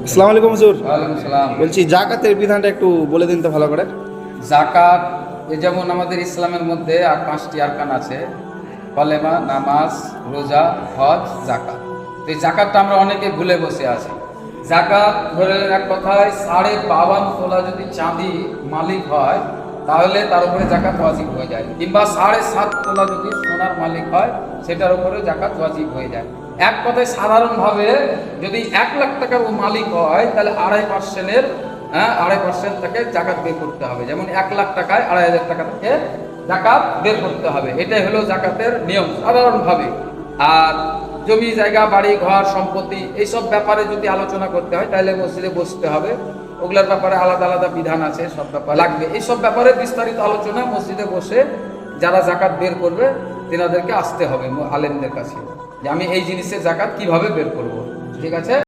আসসালামু আলাইকুম হুজুর। ওয়ালাইকুম সালাম। বলছি জাকাতের বিধানটা একটু বলে দিন তো ভালো করে। জাকাত যেমন আমাদের ইসলামের মধ্যে আর 5টি আরকান আছে: কলেমা, নামাজ, রোজা, হজ, জাকাত। তো এই জাকাতটা আমরা অনেকে ভুলে বসে আছি। জাকাত ধরে এক কথায় 52.5 তোলা যদি চাঁদি মালিক হয় তাহলে তার উপরে জাকাত ওয়াজিব হয়ে যায়, কিংবা 7.5 তোলা যদি সোনার মালিক হয় সেটার উপরে জাকাত ওয়াজিব হয়ে যায়। এক কথায় সাধারণভাবে যদি 1 লাখ টাকার ও মালিক হয় তাহলে 2.5% তাকে জাকাত বের করতে হবে। যেমন 1 লাখ টাকায় 2.500 টাকা থেকে জাকাত বের করতে হবে। এটাই হলো জাকাতের নিয়ম সাধারণভাবে। আর জমি জায়গা, বাড়ি ঘর, সম্পত্তি এইসব ব্যাপারে যদি আলোচনা করতে হয় তাহলে মসজিদে বসতে হবে। ওগুলোর ব্যাপারে আলাদা আলাদা বিধান আছে, সব ব্যাপার লাগবে। এইসব ব্যাপারে বিস্তারিত আলোচনা মসজিদে বসে যারা জাকাত বের করবে তেনাদেরকে আসতে হবে আলেমদের কাছে, যে আমি এই জিনিসের জাকাত কিভাবে বের করব। ঠিক আছে।